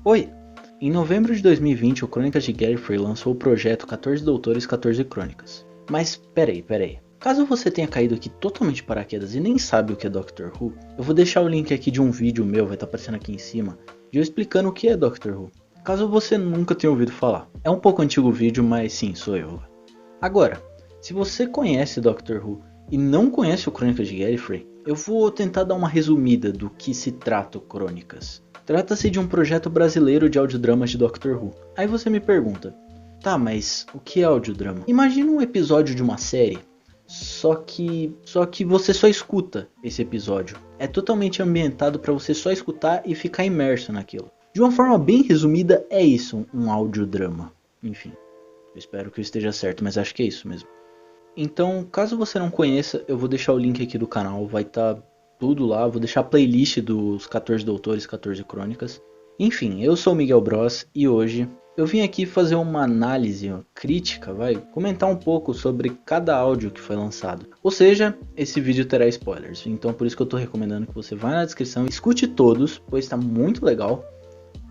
Oi! Em novembro de 2020, o Crônicas de Gallifrey lançou o projeto 14 Doutores, 14 Crônicas. Mas peraí. Caso você tenha caído aqui totalmente de paraquedas e nem sabe o que é Doctor Who, eu vou deixar o link aqui de um vídeo meu, vai estar aparecendo aqui em cima, de eu explicando o que é Doctor Who. Caso você nunca tenha ouvido falar. É um pouco antigo o vídeo, mas sim, sou eu. Agora, se você conhece Doctor Who e não conhece o Crônicas de Gallifrey, eu vou tentar dar uma resumida do que se trata o Crônicas. Trata-se de um projeto brasileiro de audiodramas de Doctor Who. Aí você me pergunta, tá, mas o que é audiodrama? Imagina um episódio de uma série, só que você só escuta esse episódio. É totalmente ambientado para você só escutar e ficar imerso naquilo. De uma forma bem resumida, é isso, um audiodrama. Enfim, eu espero que eu esteja certo, mas acho que é isso mesmo. Então, caso você não conheça, eu vou deixar o link aqui do canal, vai estar tudo lá, vou deixar a playlist dos 14 Doutores, 14 Crônicas. Enfim, eu sou o Miguel Bros e hoje eu vim aqui fazer uma análise, uma crítica, comentar um pouco sobre cada áudio que foi lançado. Ou seja, esse vídeo terá spoilers, então por isso que eu estou recomendando que você vá na descrição e escute todos, pois está muito legal.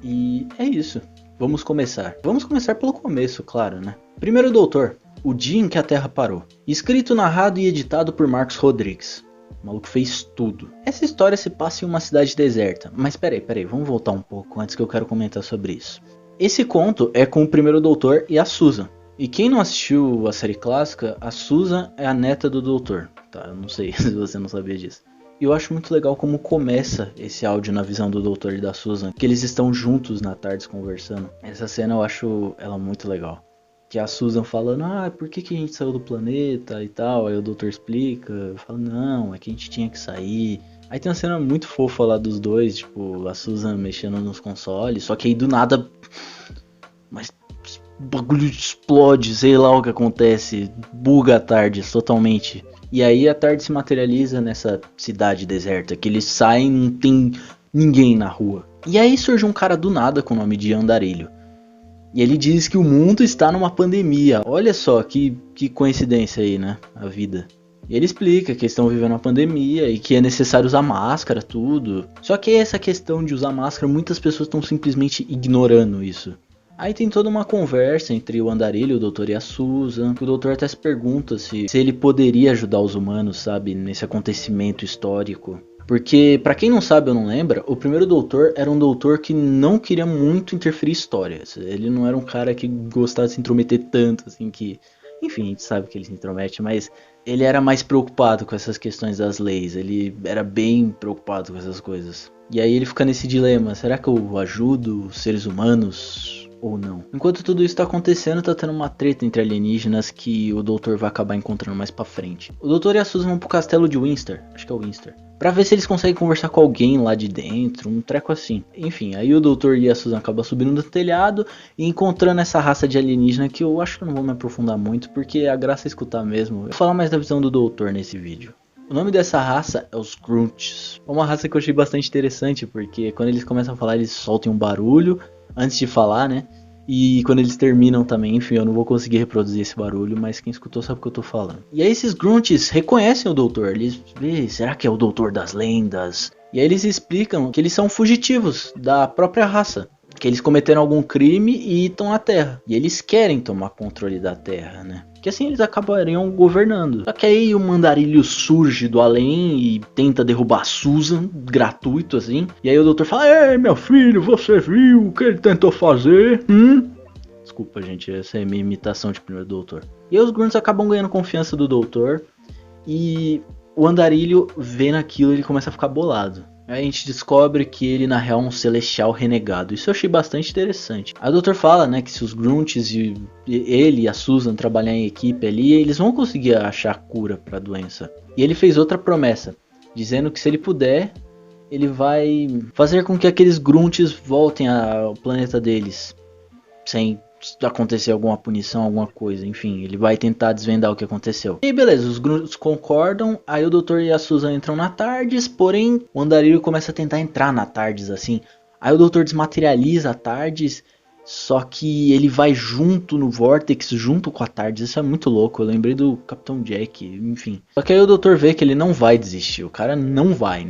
E é isso, vamos começar. Vamos começar pelo começo, claro, né? Primeiro Doutor. O Dia em que a Terra Parou. Escrito, narrado e editado por Marcos Rodrigues. O maluco fez tudo. Essa história se passa em uma cidade deserta. Mas peraí, vamos voltar um pouco antes que eu quero comentar sobre isso. Esse conto é com o primeiro Doutor e a Susan. E quem não assistiu a série clássica, a Susan é a neta do Doutor. Tá, eu não sei se você não sabia disso. E eu acho muito legal como começa esse áudio na visão do Doutor e da Susan. Que eles estão juntos na tarde conversando. Essa cena eu acho ela muito legal. Que a Susan falando, por que a gente saiu do planeta e tal. Aí o doutor explica, fala, não, é que a gente tinha que sair. Aí tem uma cena muito fofa lá dos dois, tipo, a Susan mexendo nos consoles. Só que aí do nada, mas o bagulho explode, sei lá o que acontece. Buga a TARDIS totalmente. E aí a TARDIS se materializa nessa cidade deserta, que eles saem, não tem ninguém na rua. E aí surge um cara do nada com o nome de Andarilho. E ele diz que o mundo está numa pandemia. Olha só que coincidência aí, né? A vida. E ele explica que eles estão vivendo uma pandemia e que é necessário usar máscara, tudo. Só que essa questão de usar máscara, muitas pessoas estão simplesmente ignorando isso. Aí tem toda uma conversa entre o Andarilho, o doutor e a Susan. O doutor até se pergunta se ele poderia ajudar os humanos, sabe? Nesse acontecimento histórico. Porque, pra quem não sabe ou não lembra, o primeiro doutor era um doutor que não queria muito interferir em histórias. Ele não era um cara que gostava de se intrometer tanto, assim, que... Enfim, a gente sabe que ele se intromete, mas ele era mais preocupado com essas questões das leis. Ele era bem preocupado com essas coisas. E aí ele fica nesse dilema, será que eu ajudo os seres humanos ou não? Enquanto tudo isso tá acontecendo, tá tendo uma treta entre alienígenas que o doutor vai acabar encontrando mais pra frente. O doutor e a Susan vão pro castelo de Windsor, acho que é o Windsor, pra ver se eles conseguem conversar com alguém lá de dentro, um treco assim. Enfim, aí o doutor e a Susan acabam subindo no telhado e encontrando essa raça de alienígena que eu acho que eu não vou me aprofundar muito, porque a graça é escutar mesmo. Eu vou falar mais da visão do doutor nesse vídeo. O nome dessa raça é os Grunts. É uma raça que eu achei bastante interessante, porque quando eles começam a falar, eles soltam um barulho antes de falar, né? E quando eles terminam também, enfim, eu não vou conseguir reproduzir esse barulho, mas quem escutou sabe o que eu tô falando. E aí esses Grunts reconhecem o doutor, eles veem, será que é o doutor das lendas? E aí eles explicam que eles são fugitivos da própria raça, que eles cometeram algum crime e estão na Terra. E eles querem tomar controle da Terra, né? Que assim eles acabariam governando. Só que aí o Mandarilho surge do além e tenta derrubar a Susan, gratuito assim. E aí o doutor fala, ei meu filho, você viu o que ele tentou fazer? Desculpa gente, essa é a minha imitação de primeiro doutor. E aí os Grunts acabam ganhando confiança do doutor. E o Andarilho vê naquilo e ele começa a ficar bolado. Aí a gente descobre que ele na real é um celestial renegado. Isso eu achei bastante interessante. Aí o doutor fala, né, que se os Grunts e ele e a Susan trabalharem em equipe ali, eles vão conseguir achar cura para a doença. E ele fez outra promessa, dizendo que se ele puder, ele vai fazer com que aqueles Grunts voltem ao planeta deles, sem acontecer alguma punição, alguma coisa, enfim, ele vai tentar desvendar o que aconteceu. E beleza, os Grunts concordam, aí o doutor e a Susan entram na TARDIS, porém o Andarilho começa a tentar entrar na TARDIS assim. Aí o doutor desmaterializa a TARDIS, só que ele vai junto no Vortex, junto com a TARDIS, isso é muito louco, eu lembrei do Capitão Jack, enfim. Só que aí o doutor vê que ele não vai desistir, o cara não vai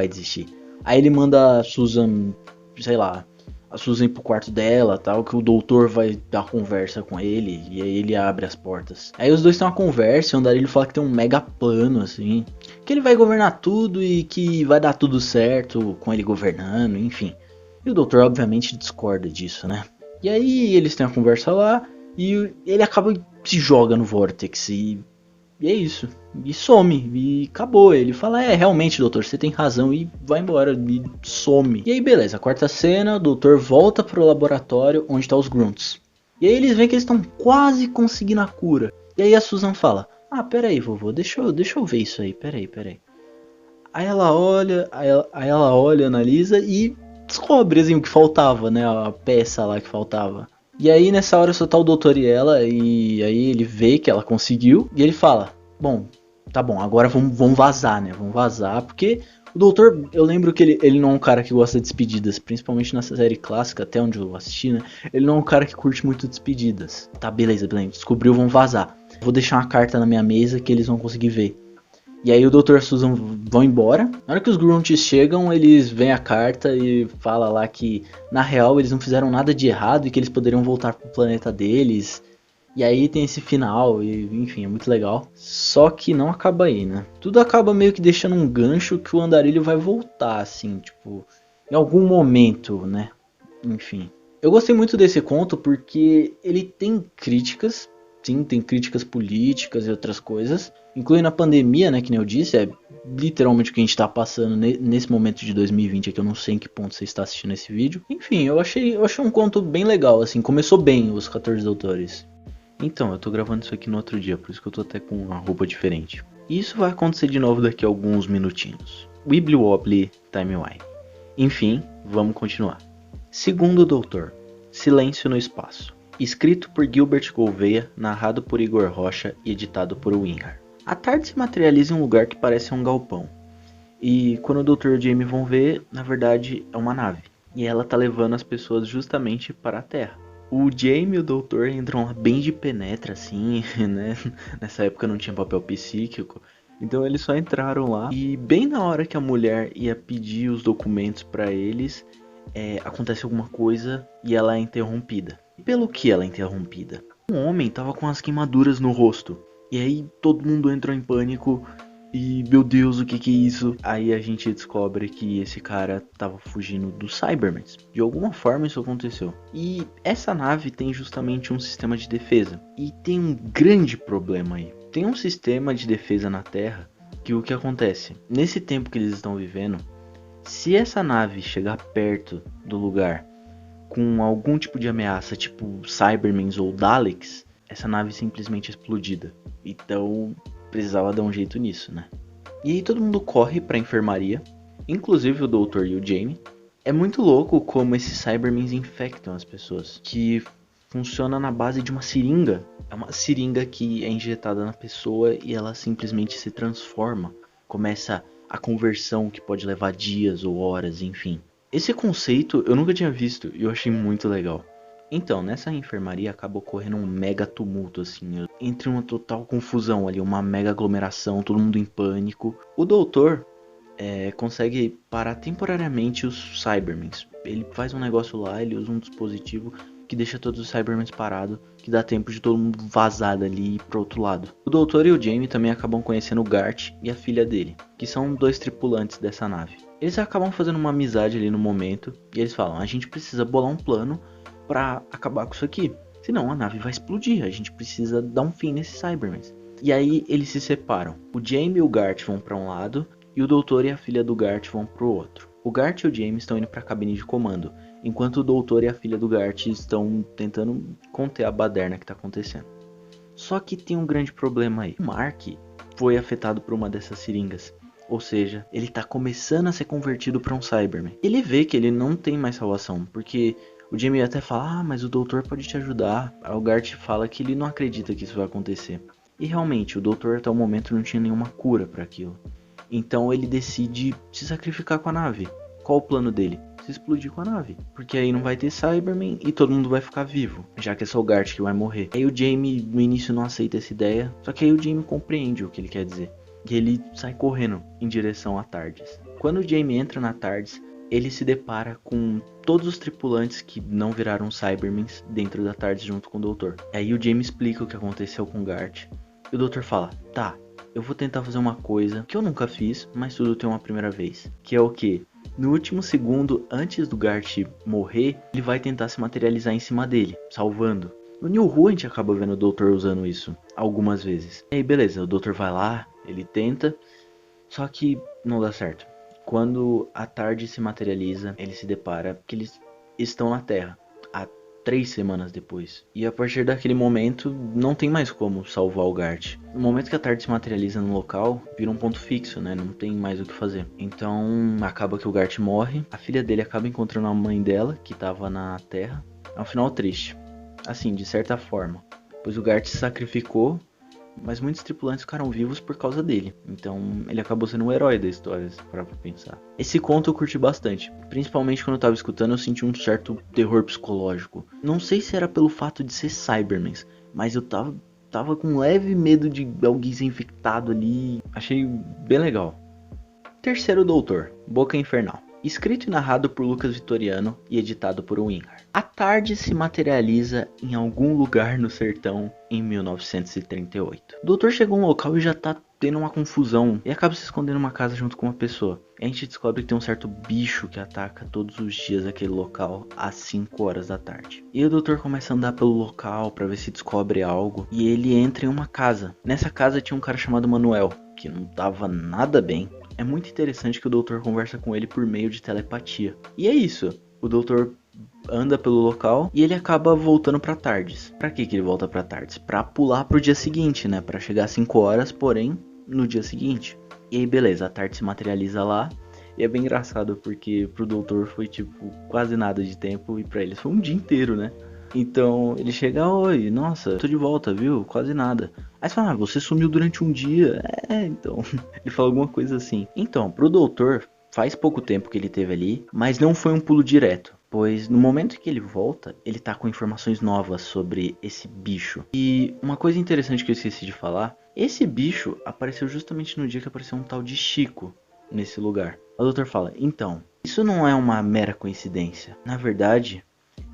desistir. Aí ele manda a Susan, sei lá, a Susan ir pro quarto dela, tal, que o doutor vai dar conversa com ele, e aí ele abre as portas. Aí os dois têm uma conversa, e o Andarilho fala que tem um mega plano, assim, que ele vai governar tudo e que vai dar tudo certo com ele governando, enfim. E o doutor obviamente discorda disso, né? E aí eles têm uma conversa lá, e ele acaba se joga no Vortex, e é isso. E some. E acabou. Ele fala, realmente, doutor, você tem razão. E vai embora. E some. E aí, beleza. Quarta cena, o doutor volta pro laboratório onde tá os Grunts. E aí eles veem que eles estão quase conseguindo a cura. E aí a Susan fala, pera aí, vovô, deixa eu ver isso aí. Pera aí. Aí ela olha, analisa e descobre assim, o que faltava, né? A peça lá que faltava. E aí nessa hora só tá o doutor e ela, e aí ele vê que ela conseguiu, e ele fala, bom, tá bom, agora vamos vazar, né, vamos vazar, porque o doutor, eu lembro que ele não é um cara que gosta de despedidas, principalmente nessa série clássica, até onde eu assisti, né, ele não é um cara que curte muito despedidas. Tá, beleza, descobriu, vamos vazar. Vou deixar uma carta na minha mesa que eles vão conseguir ver. E aí o Dr. e a Susan vão embora. Na hora que os Grunts chegam, eles veem a carta e fala lá que, na real, eles não fizeram nada de errado e que eles poderiam voltar pro planeta deles. E aí tem esse final, e enfim, é muito legal. Só que não acaba aí, né? Tudo acaba meio que deixando um gancho que o Andarilho vai voltar, assim, tipo, em algum momento, né? Enfim. Eu gostei muito desse conto porque ele tem críticas. Sim, tem críticas políticas e outras coisas, incluindo a pandemia, né, que nem eu disse, é literalmente o que a gente tá passando nesse momento de 2020, aqui eu não sei em que ponto você está assistindo esse vídeo. Enfim, eu achei um conto bem legal, assim, começou bem os 14 Doutores. Então, eu tô gravando isso aqui no outro dia, por isso que eu tô até com uma roupa diferente. E isso vai acontecer de novo daqui a alguns minutinhos. Wibbly Wobbly Timey-Wimey. Enfim, vamos continuar. Segundo Doutor, Silêncio no Espaço. Escrito por Gilbert Gouveia, narrado por Igor Rocha e editado por Winrar. A tarde se materializa em um lugar que parece um galpão. E quando o Dr. e o Jamie vão ver, na verdade é uma nave. E ela tá levando as pessoas justamente para a Terra. O Jamie e o Doutor entram lá bem de penetra, assim, né? Nessa época não tinha papel psíquico. Então eles só entraram lá. E bem na hora que a mulher ia pedir os documentos para eles, acontece alguma coisa e ela é interrompida. E pelo que ela é interrompida? Um homem tava com as queimaduras no rosto. E aí todo mundo entrou em pânico. E meu Deus, o que é isso? Aí a gente descobre que esse cara tava fugindo dos Cybermen. De alguma forma isso aconteceu. E essa nave tem justamente um sistema de defesa. E tem um grande problema aí. Tem um sistema de defesa na Terra que o que acontece? Nesse tempo que eles estão vivendo, se essa nave chegar perto do lugar com algum tipo de ameaça, tipo Cybermen ou Daleks, essa nave simplesmente é explodida. Então precisava dar um jeito nisso, né? E aí todo mundo corre pra enfermaria, inclusive o Doutor e o Jamie. É muito louco como esses Cybermen infectam as pessoas, que funciona na base de uma seringa. É uma seringa que é injetada na pessoa e ela simplesmente se transforma. Começa a conversão que pode levar dias ou horas, enfim. Esse conceito eu nunca tinha visto e eu achei muito legal. Então, nessa enfermaria acaba ocorrendo um mega tumulto, assim, entre uma total confusão ali, uma mega aglomeração, todo mundo em pânico. O doutor consegue parar temporariamente os Cybermen. Ele faz um negócio lá, ele usa um dispositivo que deixa todos os Cybermen parados, que dá tempo de todo mundo vazar dali e ir pro outro lado. O doutor e o Jamie também acabam conhecendo o Gart e a filha dele, que são 2 tripulantes dessa nave. Eles acabam fazendo uma amizade ali no momento e eles falam, a gente precisa bolar um plano pra acabar com isso aqui, senão a nave vai explodir, a gente precisa dar um fim nesses Cybermen. E aí eles se separam, o Jamie e o Gart vão pra um lado e o doutor e a filha do Gart vão pro outro. O Gart e o Jamie estão indo pra cabine de comando, enquanto o doutor e a filha do Gart estão tentando conter a baderna que tá acontecendo. Só que tem um grande problema aí, o Mark foi afetado por uma dessas seringas. Ou seja, ele tá começando a ser convertido para um Cyberman. Ele vê que ele não tem mais salvação, porque o Jamie até fala, mas o doutor pode te ajudar. Aí o Gart fala que ele não acredita que isso vai acontecer. E realmente, o doutor até o momento não tinha nenhuma cura para aquilo. Então ele decide se sacrificar com a nave. Qual o plano dele? Se explodir com a nave. Porque aí não vai ter Cyberman e todo mundo vai ficar vivo. Já que é só o Gart que vai morrer. Aí o Jamie no início não aceita essa ideia. Só que aí o Jamie compreende o que ele quer dizer. E ele sai correndo em direção à TARDIS. Quando o Jamie entra na TARDIS, ele se depara com todos os tripulantes que não viraram Cybermens dentro da TARDIS junto com o doutor. Aí o James explica o que aconteceu com o Gart. E o doutor fala, tá, eu vou tentar fazer uma coisa que eu nunca fiz, mas tudo tem uma primeira vez. Que é o quê? No último segundo, antes do Gart morrer, ele vai tentar se materializar em cima dele, salvando. No New Who a gente acaba vendo o doutor usando isso algumas vezes. E aí beleza, o doutor vai lá, ele tenta, só que não dá certo. Quando a TARDIS se materializa, ele se depara que eles estão na Terra, há 3 semanas depois. E a partir daquele momento, não tem mais como salvar o Gart. No momento que a TARDIS se materializa no local, vira um ponto fixo, né? Não tem mais o que fazer. Então, acaba que o Gart morre, a filha dele acaba encontrando a mãe dela, que estava na Terra. É um final triste. Assim, de certa forma. Pois o Gart se sacrificou, mas muitos tripulantes ficaram vivos por causa dele. Então ele acabou sendo um herói da história, se parar pra pensar. Esse conto eu curti bastante. Principalmente quando eu tava escutando, eu senti um certo terror psicológico. Não sei se era pelo fato de ser Cybermens, mas eu tava com leve medo de alguém ser infectado ali. Achei bem legal. Terceiro Doutor, Boca Infernal. Escrito e narrado por Lucas Vitoriano e editado por Wingar. A TARDIS se materializa em algum lugar no sertão em 1938. O doutor chega a um local e já tá tendo uma confusão e acaba se escondendo numa casa junto com uma pessoa. E a gente descobre que tem um certo bicho que ataca todos os dias aquele local às 5 horas da tarde. E o doutor começa a andar pelo local para ver se descobre algo e ele entra em uma casa. Nessa casa tinha um cara chamado Manuel, que não tava nada bem. É muito interessante que o doutor conversa com ele por meio de telepatia. E é isso. O doutor anda pelo local e ele acaba voltando pra TARDIS. Pra que ele volta pra TARDIS? Pra pular pro dia seguinte, né? Pra chegar às 5 horas, porém, no dia seguinte. E aí, beleza, a TARDIS se materializa lá. E é bem engraçado porque pro doutor foi tipo quase nada de tempo e pra eles foi um dia inteiro, né? Então ele chega, oi, nossa, tô de volta, viu? Quase nada. Aí você fala, você sumiu durante um dia. Então. Ele fala alguma coisa assim. Então, pro doutor, faz pouco tempo que ele teve ali, mas não foi um pulo direto. Pois no momento que ele volta, ele tá com informações novas sobre esse bicho. E uma coisa interessante que eu esqueci de falar, esse bicho apareceu justamente no dia que apareceu um tal de Chico nesse lugar. O doutor fala, então, isso não é uma mera coincidência. Na verdade,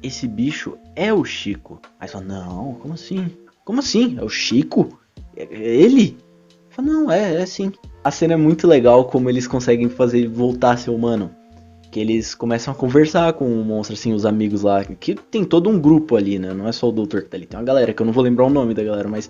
esse bicho é o Chico. Aí você fala, não, como assim? Como assim? É o Chico? É ele? Fala, não, é sim. A cena é muito legal como eles conseguem fazer voltar a ser humano. Que eles começam a conversar com o monstro, assim, os amigos lá. Que tem todo um grupo ali, né? Não é só o doutor que tá ali. Tem uma galera, que eu não vou lembrar o nome da galera, mas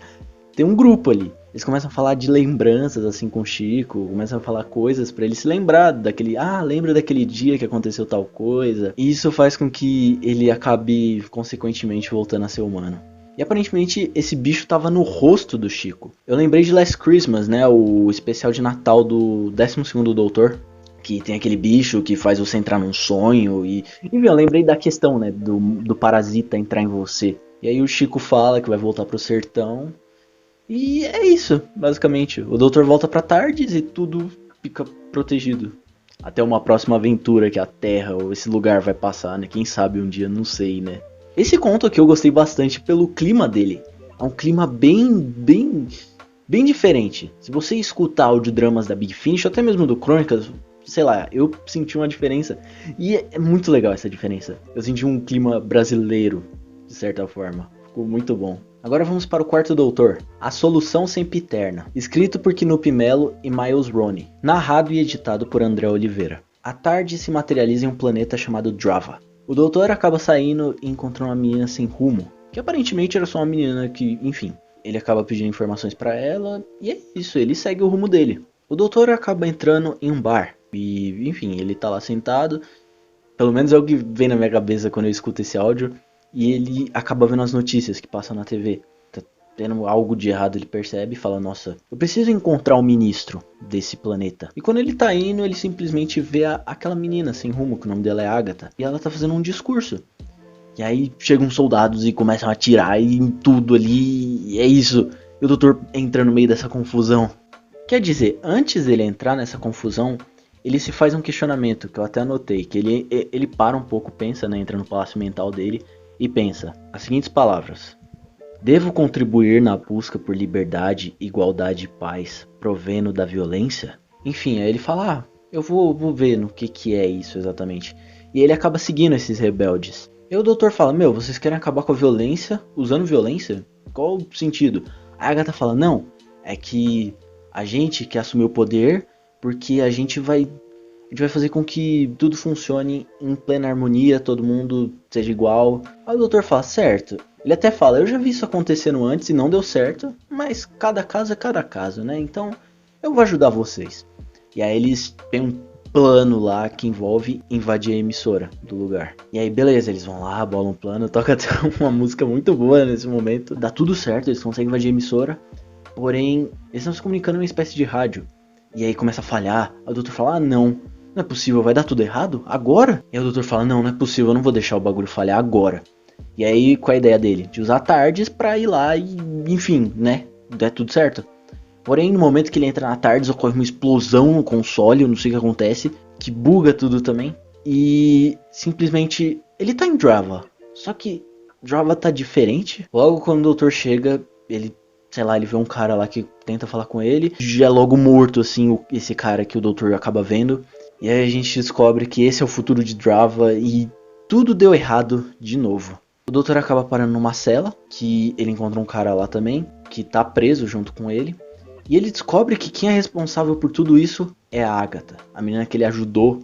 tem um grupo ali. Eles começam a falar de lembranças, assim, com o Chico. Começam a falar coisas pra ele se lembrar daquele... Ah, lembra daquele dia que aconteceu tal coisa. E isso faz com que ele acabe, consequentemente, voltando a ser humano. E aparentemente esse bicho tava no rosto do Chico. Eu lembrei de Last Christmas, né? O especial de Natal do 12º Doutor. Que tem aquele bicho que faz você entrar num sonho. Enfim, eu lembrei da questão, né? Do parasita entrar em você. E aí o Chico fala que vai voltar pro sertão. E é isso, basicamente. O doutor volta pra TARDIS e tudo fica protegido. Até uma próxima aventura que a Terra ou esse lugar vai passar, né? Quem sabe um dia, não sei, né? Esse conto aqui eu gostei bastante pelo clima dele. É um clima bem diferente. Se você escutar audiodramas da Big Finish, ou até mesmo do Crônicas, sei lá, eu senti uma diferença. E é muito legal essa diferença. Eu senti um clima brasileiro, de certa forma. Ficou muito bom. Agora vamos para o quarto doutor, A Solução Sempiterna, escrito por Knup Melo e Miles Roney, narrado e editado por André Oliveira. A TARDIS se materializa em um planeta chamado Drava. O doutor acaba saindo e encontrando uma menina sem rumo, que aparentemente era só uma menina que, enfim, ele acaba pedindo informações pra ela e é isso, ele segue o rumo dele. O doutor acaba entrando em um bar e, enfim, ele tá lá sentado, pelo menos é o que vem na minha cabeça quando eu escuto esse áudio. E ele acaba vendo as notícias que passam na TV. Tá tendo algo de errado, ele percebe e fala, nossa, eu preciso encontrar o ministro desse planeta. E quando ele tá indo, ele simplesmente vê aquela menina sem rumo, que o nome dela é Agatha. E ela tá fazendo um discurso. E aí chegam soldados e começam a atirar em tudo ali. E é isso. E o doutor entra no meio dessa confusão. Quer dizer, antes dele entrar nessa confusão, ele se faz um questionamento, que eu até anotei. Que ele para um pouco, pensa, né, entra no palácio mental dele. E pensa as seguintes palavras: devo contribuir na busca por liberdade, igualdade e paz, provendo da violência? Enfim, aí ele fala, vou ver no que é isso exatamente. E ele acaba seguindo esses rebeldes. E o doutor fala, meu, vocês querem acabar com a violência usando violência? Qual o sentido? A Agatha fala, não, é que a gente quer assumir o poder porque a gente vai fazer com que tudo funcione em plena harmonia, todo mundo seja igual. Aí o doutor fala, certo. Ele até fala, eu já vi isso acontecendo antes e não deu certo, mas cada caso é cada caso, né? Então eu vou ajudar vocês. E aí eles têm um plano lá que envolve invadir a emissora do lugar. E aí beleza, eles vão lá, bolam um plano, toca até uma música muito boa nesse momento. Dá tudo certo, eles conseguem invadir a emissora. Porém, eles estão se comunicando em uma espécie de rádio. E aí começa a falhar. Aí o doutor fala, ah não é possível, vai dar tudo errado? Agora? E aí o doutor fala, não é possível, eu não vou deixar o bagulho falhar agora. E aí, qual é a ideia dele? De usar tardes pra ir lá e, enfim, né, der tudo certo. Porém, no momento que ele entra na tardes, ocorre uma explosão no console, eu não sei o que acontece, que buga tudo também. E simplesmente, ele tá em Drava. Só que Drava tá diferente. Logo quando o doutor chega, ele, sei lá, ele vê um cara lá que tenta falar com ele. Já é logo morto, assim, esse cara que o doutor acaba vendo. E aí a gente descobre que esse é o futuro de Drava e tudo deu errado de novo. O doutor acaba parando numa cela, que ele encontra um cara lá também, que tá preso junto com ele. E ele descobre que quem é responsável por tudo isso é a Agatha, a menina que ele ajudou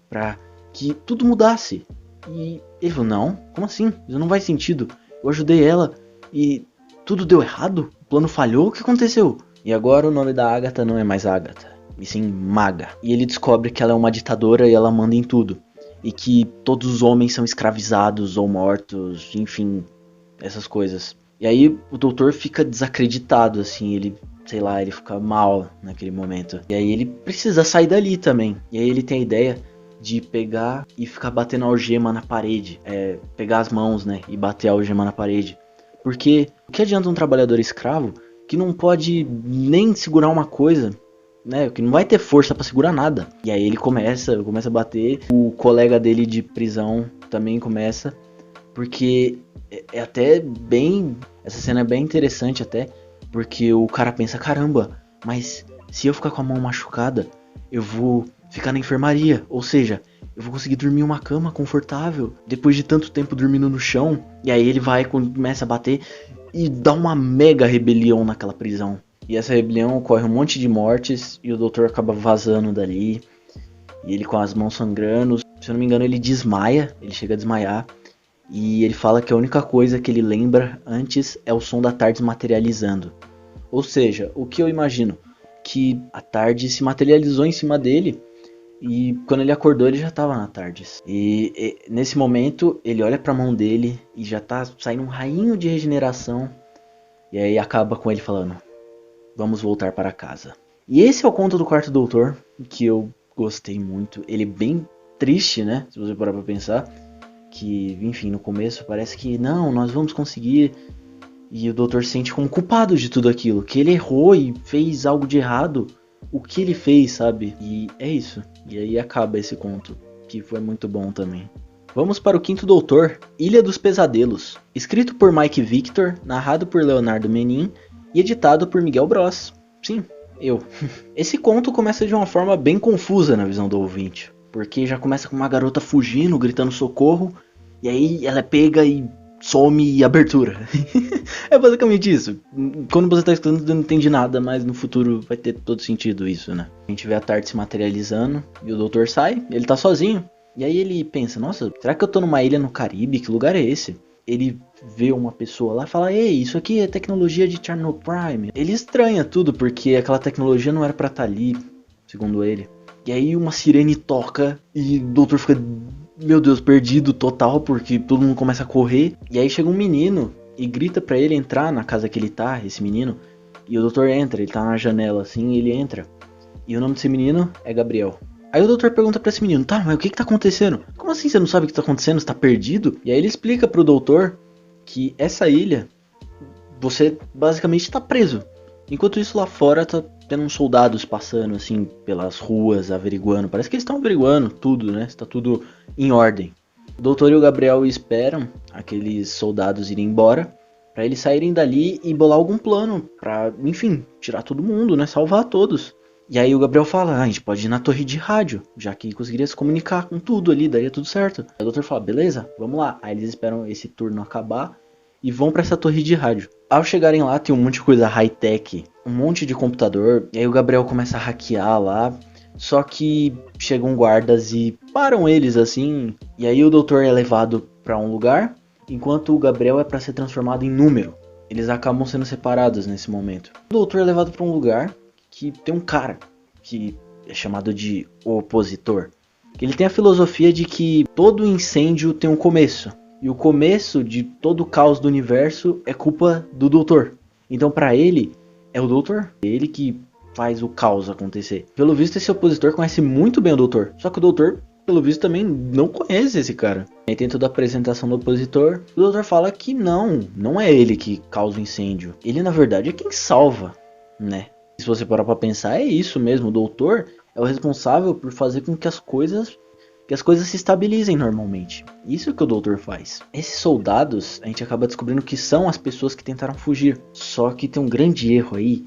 pra que tudo mudasse. E ele falou, não, como assim? Isso não faz sentido. Eu ajudei ela e tudo deu errado? O plano falhou? O que aconteceu? E agora o nome da Agatha não é mais Agatha, e sim Maga. E ele descobre que ela é uma ditadora e ela manda em tudo. E que todos os homens são escravizados ou mortos, enfim, essas coisas. E aí o doutor fica desacreditado, assim, ele, sei lá, ele fica mal naquele momento. E aí ele precisa sair dali também. E aí ele tem a ideia de pegar e ficar batendo a algema na parede. Pegar as mãos, né, e bater a algema na parede. Porque o que adianta um trabalhador escravo que não pode nem segurar uma coisa, né, que não vai ter força pra segurar nada. E aí ele começa a bater. O colega dele de prisão também começa, porque é até bem, essa cena é bem interessante até, porque o cara pensa, caramba, mas se eu ficar com a mão machucada, eu vou ficar na enfermaria, ou seja, eu vou conseguir dormir em uma cama confortável, depois de tanto tempo dormindo no chão. E aí ele vai, começa a bater e dá uma mega rebelião naquela prisão. E essa rebelião ocorre um monte de mortes e o doutor acaba vazando dali. E ele com as mãos sangrando, se eu não me engano ele desmaia, ele chega a desmaiar. E ele fala que a única coisa que ele lembra antes é o som da TARDIS materializando. Ou seja, o que eu imagino? Que a TARDIS se materializou em cima dele e quando ele acordou ele já estava na TARDIS. E nesse momento ele olha para a mão dele e já tá saindo um rainho de regeneração. E aí acaba com ele falando, vamos voltar para casa. E esse é o conto do Quarto Doutor, que eu gostei muito. Ele é bem triste, né? Se você parar pra pensar. Que, enfim, no começo parece que não, nós vamos conseguir. E o doutor se sente como culpado de tudo aquilo. Que ele errou e fez algo de errado. O que ele fez, sabe? E é isso. E aí acaba esse conto, que foi muito bom também. Vamos para o Quinto Doutor, Ilha dos Pesadelos. Escrito por Mike Victor, narrado por Leonardo Menin e editado por Miguel Bros. Sim, eu. Esse conto começa de uma forma bem confusa na visão do ouvinte. Porque já começa com uma garota fugindo, gritando socorro. E aí ela é pega e some e abertura. É basicamente isso. Quando você tá escutando, você não entende nada, mas no futuro vai ter todo sentido isso, né? A gente vê a TARDIS se materializando e o doutor sai, ele tá sozinho. E aí ele pensa, nossa, será que eu tô numa ilha no Caribe? Que lugar é esse? Ele vê uma pessoa lá e fala, ei, isso aqui é tecnologia de Channel Prime. Ele estranha tudo, porque aquela tecnologia não era pra estar ali, segundo ele. E aí uma sirene toca e o doutor fica, meu Deus, perdido total, porque todo mundo começa a correr. E aí chega um menino e grita pra ele entrar na casa que ele tá, esse menino. E o doutor entra, ele tá na janela assim, e ele entra. E o nome desse menino é Gabriel. Aí o doutor pergunta pra esse menino, tá, mas o que tá acontecendo? Como assim você não sabe o que tá acontecendo? Você tá perdido? E aí ele explica pro doutor que essa ilha, você basicamente tá preso. Enquanto isso lá fora tá tendo uns soldados passando assim pelas ruas, averiguando. Parece que eles estão averiguando tudo, né? Está tudo em ordem. O doutor e o Gabriel esperam aqueles soldados irem embora para eles saírem dali e bolar algum plano para, enfim, tirar todo mundo, né? Salvar todos. E aí o Gabriel fala, a gente pode ir na torre de rádio, já que conseguiria se comunicar com tudo ali, daria tudo certo. Aí o doutor fala, beleza, vamos lá. Aí eles esperam esse turno acabar e vão pra essa torre de rádio. Ao chegarem lá tem um monte de coisa high-tech, um monte de computador, e aí o Gabriel começa a hackear lá. Só que chegam guardas e param eles assim, e aí o doutor é levado pra um lugar, enquanto o Gabriel é pra ser transformado em número. Eles acabam sendo separados nesse momento. O doutor é levado pra um lugar que tem um cara que é chamado de o opositor. Ele tem a filosofia de que todo incêndio tem um começo. E o começo de todo o caos do universo é culpa do doutor. Então pra ele, é o doutor. É ele que faz o caos acontecer. Pelo visto esse opositor conhece muito bem o doutor. Só que o doutor, pelo visto, também não conhece esse cara. Aí tem toda a apresentação do opositor. O doutor fala que não é ele que causa o incêndio. Ele na verdade é quem salva, né? Se você parar pra pensar, é isso mesmo. O doutor é o responsável por fazer com que as coisas se estabilizem normalmente. Isso é o que o doutor faz. Esses soldados, a gente acaba descobrindo que são as pessoas que tentaram fugir. Só que tem um grande erro aí,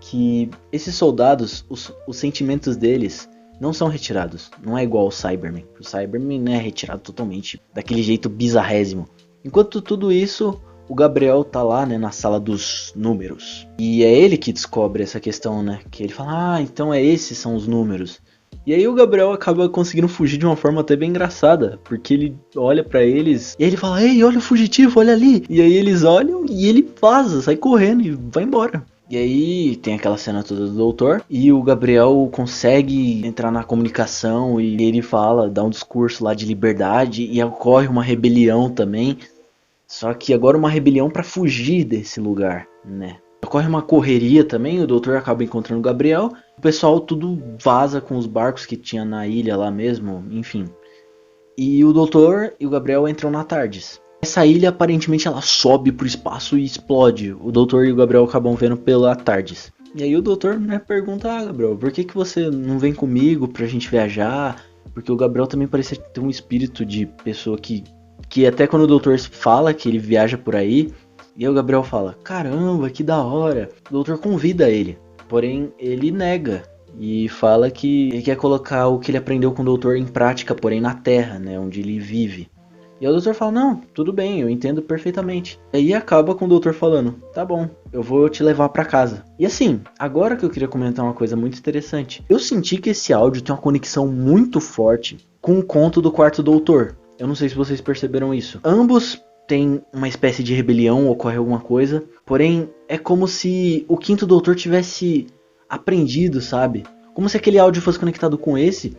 que esses soldados, os sentimentos deles não são retirados. Não é igual ao Cyberman. O Cyberman, né, é retirado totalmente, daquele jeito bizarrésimo. Enquanto tudo isso, o Gabriel tá lá, né, na sala dos números. E é ele que descobre essa questão, né? Que ele fala, então esses são os números. E aí o Gabriel acaba conseguindo fugir de uma forma até bem engraçada. Porque ele olha pra eles e aí ele fala, ei, olha o fugitivo, olha ali. E aí eles olham e ele vaza, sai correndo e vai embora. E aí tem aquela cena toda do doutor. E o Gabriel consegue entrar na comunicação e ele fala, dá um discurso lá de liberdade. E ocorre uma rebelião também. Só que agora uma rebelião pra fugir desse lugar, né? Ocorre uma correria também, o doutor acaba encontrando o Gabriel. O pessoal tudo vaza com os barcos que tinha na ilha lá mesmo, enfim. E o doutor e o Gabriel entram na TARDIS. Essa ilha aparentemente ela sobe pro espaço e explode. O doutor e o Gabriel acabam vendo pela TARDIS. E aí o doutor, né, pergunta, Gabriel, por que você não vem comigo pra gente viajar? Porque o Gabriel também parecia ter um espírito de pessoa que até quando o doutor fala que ele viaja por aí, e aí o Gabriel fala, caramba, que da hora. O doutor convida ele, porém ele nega e fala que ele quer colocar o que ele aprendeu com o doutor em prática, porém na Terra, né, onde ele vive. E aí o doutor fala, não, tudo bem, eu entendo perfeitamente. E aí acaba com o doutor falando, tá bom, eu vou te levar pra casa. E assim, agora que eu queria comentar uma coisa muito interessante. Eu senti que esse áudio tem uma conexão muito forte com o conto do Quarto Doutor. Eu não sei se vocês perceberam isso. Ambos têm uma espécie de rebelião, ocorre alguma coisa. Porém, é como se o Quinto Doutor tivesse aprendido, sabe? Como se aquele áudio fosse conectado com esse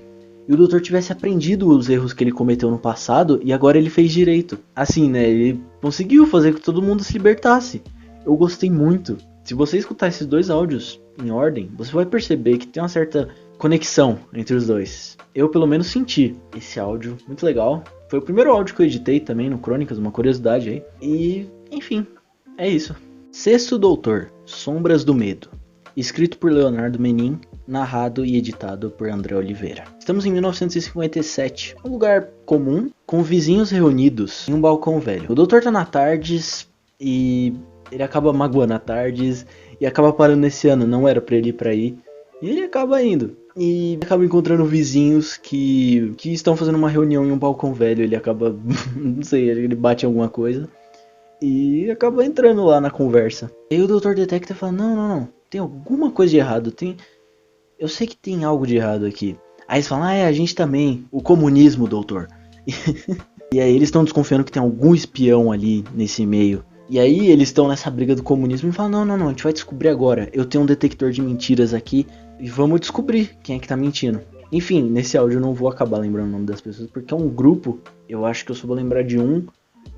e o Doutor tivesse aprendido os erros que ele cometeu no passado e agora ele fez direito. Assim, né? Ele conseguiu fazer com que todo mundo se libertasse. Eu gostei muito. Se você escutar esses dois áudios em ordem, você vai perceber que tem uma certa conexão entre os dois. Eu pelo menos senti esse áudio muito legal. Foi o primeiro áudio que eu editei também no Crônicas, uma curiosidade aí. E, enfim, é isso. Sexto Doutor, Sombras do Medo. Escrito por Leonardo Menin, narrado e editado por André Oliveira. Estamos em 1957, um lugar comum, com vizinhos reunidos em um balcão velho. O doutor tá na TARDIS e ele acaba magoando a TARDIS e acaba parando nesse ano, não era pra ele ir pra aí. E ele acaba indo. E acaba encontrando vizinhos que estão fazendo uma reunião em um balcão velho. Ele acaba, não sei, ele bate em alguma coisa e acaba entrando lá na conversa. E aí o doutor detecta e fala, não, tem alguma coisa de errado, eu sei que tem algo de errado aqui. Aí eles falam, a gente também, o comunismo, doutor. E aí eles estão desconfiando que tem algum espião ali nesse meio. E aí eles estão nessa briga do comunismo e falam, não, a gente vai descobrir agora. Eu tenho um detector de mentiras aqui e vamos descobrir quem é que tá mentindo. Enfim, nesse áudio eu não vou acabar lembrando o nome das pessoas, porque é um grupo, eu acho que eu só vou lembrar de um,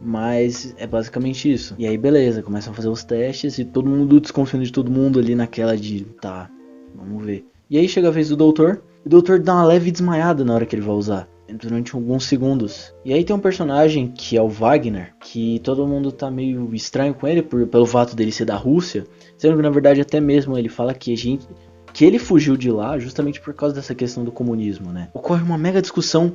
mas é basicamente isso. E aí beleza, começam a fazer os testes e todo mundo desconfiando de todo mundo ali naquela de, tá, vamos ver. E aí chega a vez do doutor, e o doutor dá uma leve desmaiada na hora que ele vai usar, durante alguns segundos. E aí tem um personagem que é o Wagner, que todo mundo tá meio estranho com ele pelo fato dele ser da Rússia, sendo que na verdade até mesmo ele fala que ele fugiu de lá justamente por causa dessa questão do comunismo, né? Ocorre uma mega discussão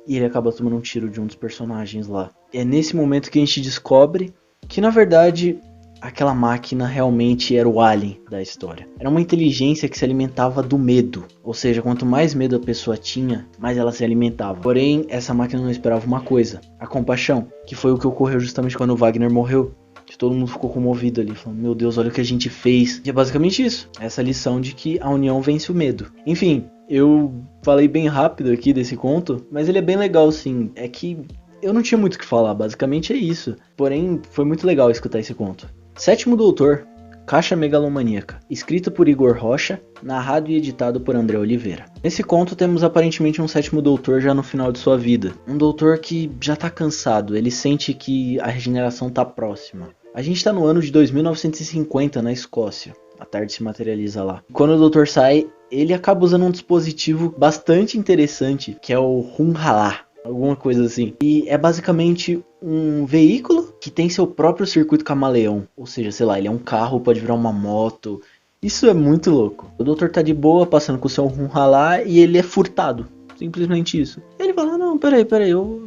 e ele acaba tomando um tiro de um dos personagens lá. É nesse momento que a gente descobre que na verdade aquela máquina realmente era o alien da história. Era uma inteligência que se alimentava do medo. Ou seja, quanto mais medo a pessoa tinha, mais ela se alimentava. Porém, essa máquina não esperava uma coisa: a compaixão. Que foi o que ocorreu justamente quando o Wagner morreu. Que todo mundo ficou comovido ali, falando, meu Deus, olha o que a gente fez. E é basicamente isso. Essa lição de que a união vence o medo. Enfim, eu falei bem rápido aqui desse conto, mas ele é bem legal sim. É que eu não tinha muito o que falar, basicamente é isso. Porém, foi muito legal escutar esse conto. Sétimo Doutor, Caixa Megalomaníaca, escrito por Igor Rocha, narrado e editado por André Oliveira. Nesse conto temos aparentemente um sétimo doutor já no final de sua vida. Um doutor que já tá cansado, ele sente que a regeneração tá próxima. A gente tá no ano de 2950 na Escócia. A tarde se materializa lá. Quando o doutor sai, ele acaba usando um dispositivo bastante interessante, que é o Runhalá. Alguma coisa assim. E é basicamente um veículo que tem seu próprio circuito camaleão. Ou seja, sei lá, ele é um carro, pode virar uma moto. Isso é muito louco. O doutor tá de boa, passando com o seu Runhalá e ele é furtado. Simplesmente isso. E ele fala, não, peraí,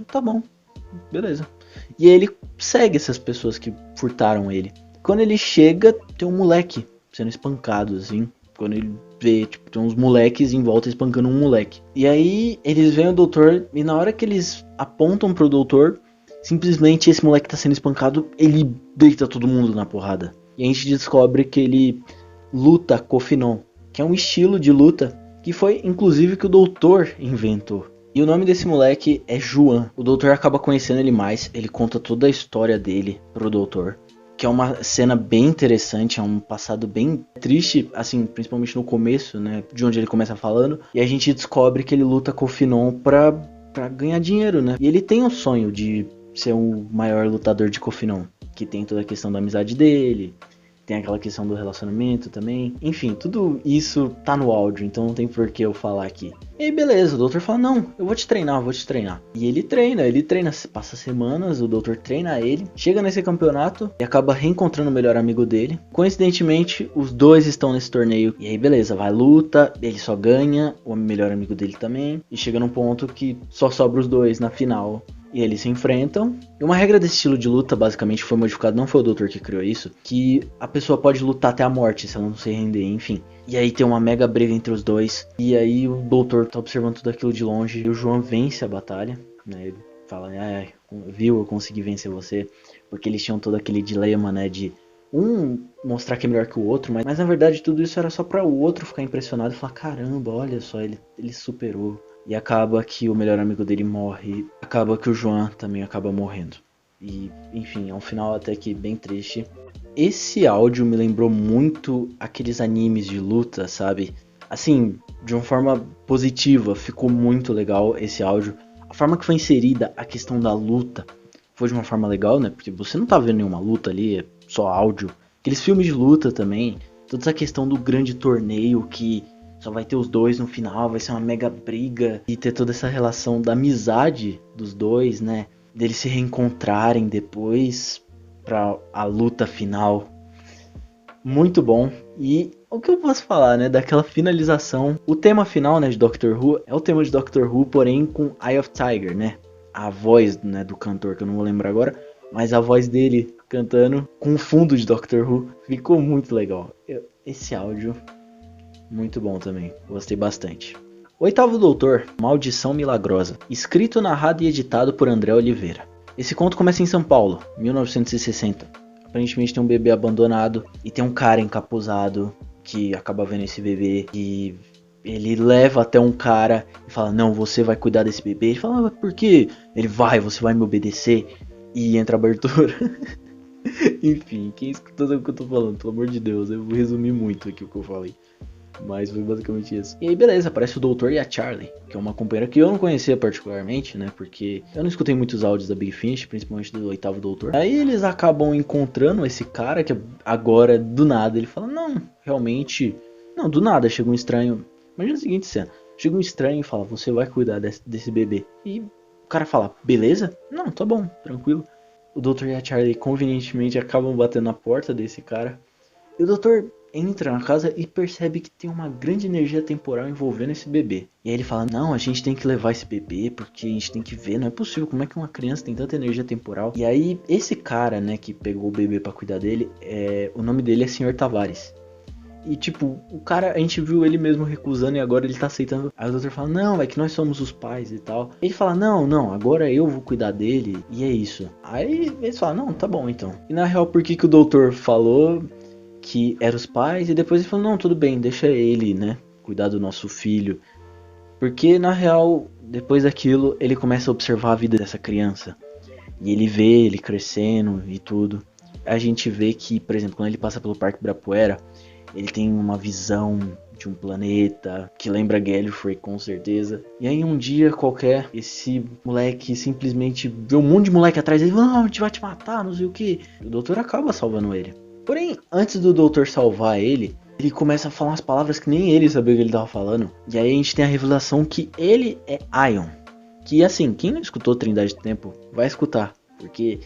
tá bom. Beleza. E ele segue essas pessoas que furtaram ele. Quando ele chega, tem um moleque sendo espancado, assim. Quando ele vê, tipo, tem uns moleques em volta espancando um moleque. E aí, eles veem o doutor, e na hora que eles apontam pro doutor, simplesmente esse moleque tá sendo espancado, ele deita todo mundo na porrada. E a gente descobre que ele luta Kofinon, que é um estilo de luta que foi, inclusive, que o doutor inventou. E o nome desse moleque é Juan. O doutor acaba conhecendo ele mais, ele conta toda a história dele pro doutor. Que é uma cena bem interessante, é um passado bem triste, assim, principalmente no começo, né, de onde ele começa falando. E a gente descobre que ele luta com o Finon pra ganhar dinheiro, né. E ele tem um sonho de ser o maior lutador de Kofinon, que tem toda a questão da amizade dele, tem aquela questão do relacionamento também. Enfim, tudo isso tá no áudio, então não tem por que eu falar aqui. E aí beleza, o doutor fala, não, eu vou te treinar. E ele treina, passa semanas, o doutor treina ele, chega nesse campeonato e acaba reencontrando o melhor amigo dele. Coincidentemente, os dois estão nesse torneio. E aí beleza, vai luta, ele só ganha, o melhor amigo dele também. E chega num ponto que só sobra os dois na final. E eles se enfrentam. E uma regra desse estilo de luta, basicamente, foi modificada, não foi o doutor que criou isso, que a pessoa pode lutar até a morte, se ela não se render, enfim. E aí tem uma mega briga entre os dois. E aí o doutor tá observando tudo aquilo de longe. E o João vence a batalha, né? Ele fala, viu, eu consegui vencer você. Porque eles tinham todo aquele dilema, né, de um mostrar que é melhor que o outro. Mas na verdade tudo isso era só pra o outro ficar impressionado e falar, caramba, olha só, ele superou. E acaba que o melhor amigo dele morre. Acaba que o João também acaba morrendo. E, enfim, é um final até que bem triste. Esse áudio me lembrou muito aqueles animes de luta, sabe? Assim, de uma forma positiva, ficou muito legal esse áudio. A forma que foi inserida a questão da luta foi de uma forma legal, né? Porque você não tá vendo nenhuma luta ali, é só áudio. Aqueles filmes de luta também. Toda essa questão do grande torneio que só vai ter os dois no final, vai ser uma mega briga. E ter toda essa relação da amizade dos dois, né? Deles se reencontrarem depois pra a luta final. Muito bom. E o que eu posso falar, né? Daquela finalização. O tema final, né, de Doctor Who é o tema de Doctor Who, porém com Eye of Tiger, né? A voz, né, do cantor, que eu não vou lembrar agora. Mas a voz dele cantando com o fundo de Doctor Who. Ficou muito legal. Esse áudio... muito bom também, gostei bastante. Oitavo Doutor, Maldição Milagrosa, escrito, narrado e editado por André Oliveira. Esse conto começa em São Paulo, 1960. Aparentemente tem um bebê abandonado e tem um cara encapuzado que acaba vendo esse bebê e ele leva até um cara e fala, não, você vai cuidar desse bebê. Ele fala, mas por quê? Ele vai, você vai me obedecer. E entra a abertura. Enfim, quem escutou sabe o que eu tô falando, pelo amor de Deus, eu vou resumir muito aqui o que eu falei. Mas foi basicamente isso. E aí beleza, aparece o doutor e a Charlie, que é uma companheira que eu não conhecia particularmente, né? Porque eu não escutei muitos áudios da Big Finish, principalmente do oitavo doutor. Aí eles acabam encontrando esse cara que agora, do nada, ele fala, não, realmente... Não, do nada, chega um estranho... Imagina a seguinte cena. Chega um estranho e fala, você vai cuidar desse bebê. E o cara fala, beleza? Não, tá bom, tranquilo. O doutor e a Charlie convenientemente acabam batendo na porta desse cara. E o doutor entra na casa e percebe que tem uma grande energia temporal envolvendo esse bebê. E aí ele fala, não, a gente tem que levar esse bebê porque a gente tem que ver, não é possível, como é que uma criança tem tanta energia temporal? E aí esse cara, né, que pegou o bebê pra cuidar dele, o nome dele é Sr. Tavares. E tipo, o cara, a gente viu ele mesmo recusando e agora ele tá aceitando. Aí o doutor fala, não, é que nós somos os pais e tal. Ele fala, não, agora eu vou cuidar dele e é isso. Aí eles falam, não, tá bom então. E na real, por que que o doutor falou que eram os pais? E depois ele falou, não, tudo bem, deixa ele, né, cuidar do nosso filho. Porque na real, depois daquilo, ele começa a observar a vida dessa criança. E ele vê ele crescendo e tudo. A gente vê que, por exemplo, quando ele passa pelo Parque Ibirapuera, ele tem uma visão de um planeta que lembra Gallifrey com certeza. E aí um dia qualquer, esse moleque simplesmente vê um monte de moleque atrás dele, não, a gente vai te matar, não sei o que. O doutor acaba salvando ele. Porém, antes do doutor salvar ele começa a falar umas palavras que nem ele sabia o que ele tava falando. E aí a gente tem a revelação que ele é Ion. Que assim, quem não escutou Trindade do Tempo vai escutar, porque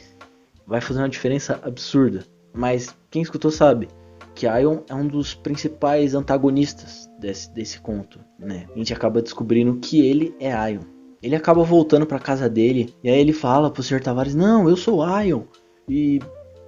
vai fazer uma diferença absurda. Mas quem escutou sabe que Ion é um dos principais antagonistas desse conto, né? A gente acaba descobrindo que ele é Ion. Ele acaba voltando pra casa dele, e aí ele fala pro Sr. Tavares, não, eu sou Ion. E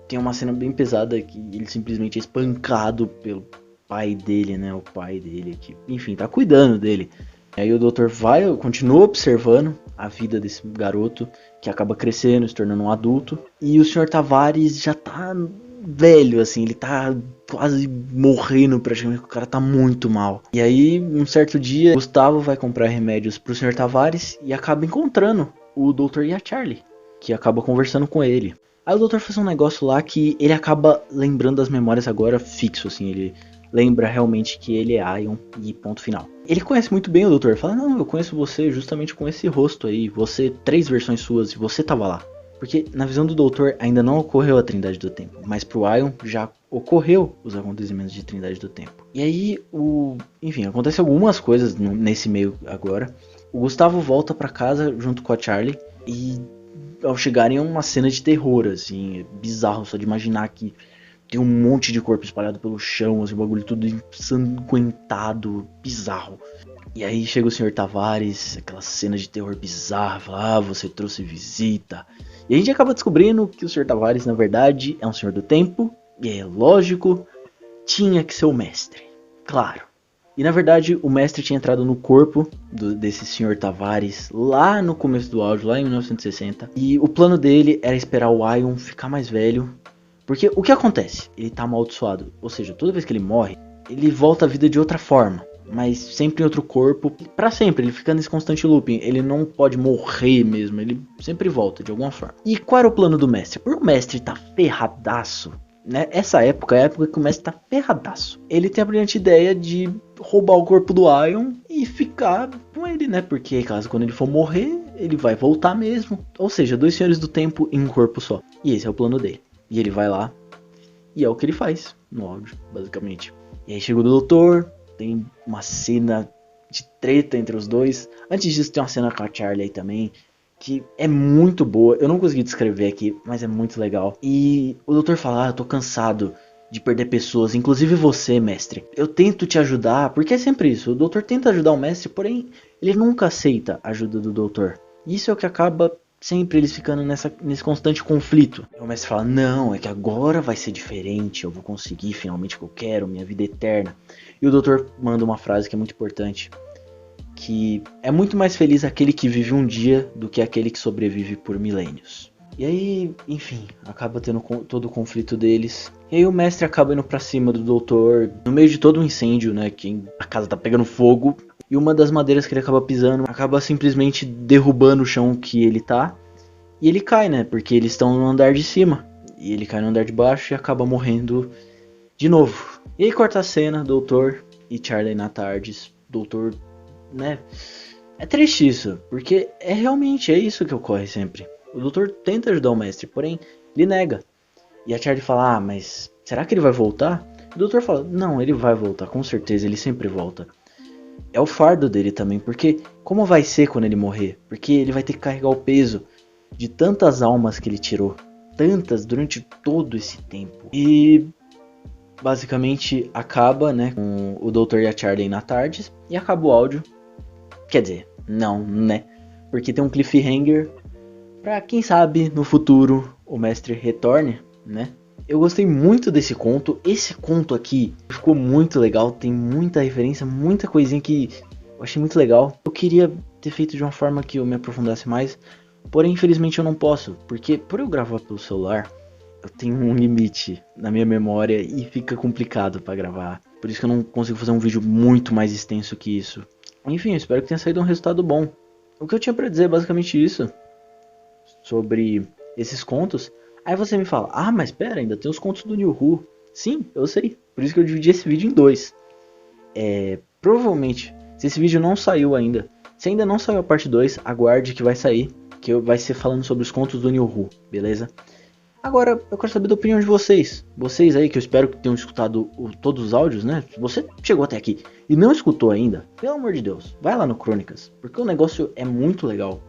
tem uma cena bem pesada que ele simplesmente é espancado pelo pai dele, né? O pai dele, que, enfim, tá cuidando dele. E aí o doutor continua observando a vida desse garoto, que acaba crescendo, se tornando um adulto. E o Sr. Tavares já tá velho, assim, ele tá quase morrendo praticamente, o cara tá muito mal. E aí, um certo dia, Gustavo vai comprar remédios pro Sr. Tavares e acaba encontrando o doutor e a Charlie, que acaba conversando com ele. Aí o doutor faz um negócio lá que ele acaba lembrando das memórias agora fixo, assim, ele lembra realmente que ele é Ion e ponto final. Ele conhece muito bem o doutor, fala, não, eu conheço você justamente com esse rosto aí, você, 3 versões suas e você tava lá. Porque na visão do doutor ainda não ocorreu a Trindade do Tempo, mas pro Ion já ocorreu os acontecimentos de Trindade do Tempo. E aí, enfim, acontece algumas coisas nesse meio agora. O Gustavo volta pra casa junto com a Charlie e ao chegarem é uma cena de terror, assim, é bizarro só de imaginar que tem um monte de corpo espalhado pelo chão, assim, o bagulho tudo ensanguentado, bizarro. E aí chega o Sr. Tavares, aquela cena de terror bizarra, fala, você trouxe visita. E a gente acaba descobrindo que o Sr. Tavares, na verdade, é um senhor do tempo, e é lógico, tinha que ser o mestre, claro. E na verdade, o mestre tinha entrado no corpo desse Sr. Tavares lá no começo do áudio, lá em 1960. E o plano dele era esperar o Ion ficar mais velho. Porque o que acontece? Ele tá amaldiçoado, ou seja, toda vez que ele morre, ele volta à vida de outra forma. Mas sempre em outro corpo, pra sempre, ele fica nesse constante looping, ele não pode morrer mesmo, ele sempre volta de alguma forma. E qual era o plano do mestre? Por o mestre tá ferradaço, né? Essa época é a época que o mestre tá ferradaço. Ele tem a brilhante ideia de roubar o corpo do Ion e ficar com ele, né? Porque caso quando ele for morrer, ele vai voltar mesmo. Ou seja, 2 senhores do tempo em um corpo só. E esse é o plano dele. E ele vai lá, e é o que ele faz no áudio, basicamente. E aí chega o doutor, tem uma cena de treta entre os dois. Antes disso tem uma cena com a Charlie aí também, que é muito boa. Eu não consegui descrever aqui, mas é muito legal. E o doutor fala, eu tô cansado de perder pessoas, inclusive você, mestre. Eu tento te ajudar, porque é sempre isso. O doutor tenta ajudar o mestre, porém ele nunca aceita a ajuda do doutor. Isso é o que acaba sempre eles ficando nesse constante conflito. E o mestre fala, não, é que agora vai ser diferente, eu vou conseguir finalmente o que eu quero, minha vida eterna. E o doutor manda uma frase que é muito importante, que é muito mais feliz aquele que vive um dia do que aquele que sobrevive por milênios. E aí, enfim, acaba tendo todo o conflito deles. E aí o mestre acaba indo pra cima do doutor, no meio de todo um incêndio, né, que a casa tá pegando fogo. E uma das madeiras que ele acaba pisando acaba simplesmente derrubando o chão que ele tá. E ele cai, né? Porque eles estão no andar de cima. E ele cai no andar de baixo e acaba morrendo de novo. E aí corta a cena, doutor e Charlie na tardes. Doutor, né? É triste isso, porque realmente é isso que ocorre sempre. O doutor tenta ajudar o mestre, porém ele nega. E a Charlie fala, mas será que ele vai voltar? O doutor fala, não, ele vai voltar, com certeza, ele sempre volta. É o fardo dele também, porque como vai ser quando ele morrer? Porque ele vai ter que carregar o peso de tantas almas que ele tirou. Tantas durante todo esse tempo. E basicamente acaba, né, com o Dr. e a Charlie na tarde e acaba o áudio. Quer dizer, não, né? Porque tem um cliffhanger pra quem sabe no futuro o mestre retorne, né? Eu gostei muito desse conto. Esse conto aqui ficou muito legal, tem muita referência, muita coisinha que eu achei muito legal. Eu queria ter feito de uma forma que eu me aprofundasse mais, porém infelizmente eu não posso, porque por eu gravar pelo celular, eu tenho um limite na minha memória e fica complicado pra gravar. Por isso que eu não consigo fazer um vídeo muito mais extenso que isso. Enfim, eu espero que tenha saído um resultado bom. O que eu tinha pra dizer é basicamente isso, sobre esses contos. Aí você me fala, ah, mas pera, ainda tem os contos do New Who. Sim, eu sei, por isso que eu dividi esse vídeo em dois. Provavelmente, se esse vídeo não saiu ainda, se ainda não saiu a parte 2, aguarde que vai sair, que vai ser falando sobre os contos do New Who, beleza? Agora, eu quero saber da opinião de vocês. Vocês aí, que eu espero que tenham escutado todos os áudios, né? Se você chegou até aqui e não escutou ainda, pelo amor de Deus, vai lá no Crônicas, porque o negócio é muito legal.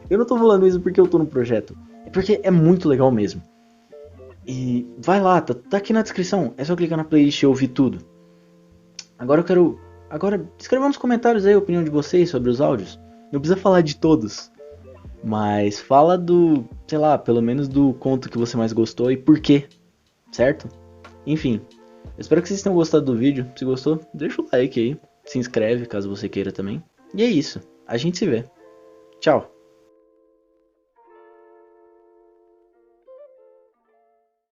Eu não tô falando isso porque eu tô no projeto, é porque é muito legal mesmo. E vai lá, tá aqui na descrição, é só clicar na playlist e ouvir tudo. Agora, escreva nos comentários aí a opinião de vocês sobre os áudios. Não precisa falar de todos, mas fala do, sei lá, pelo menos do conto que você mais gostou e por quê, certo? Enfim, eu espero que vocês tenham gostado do vídeo. Se gostou, deixa o like aí, se inscreve caso você queira também. E é isso, a gente se vê. Tchau!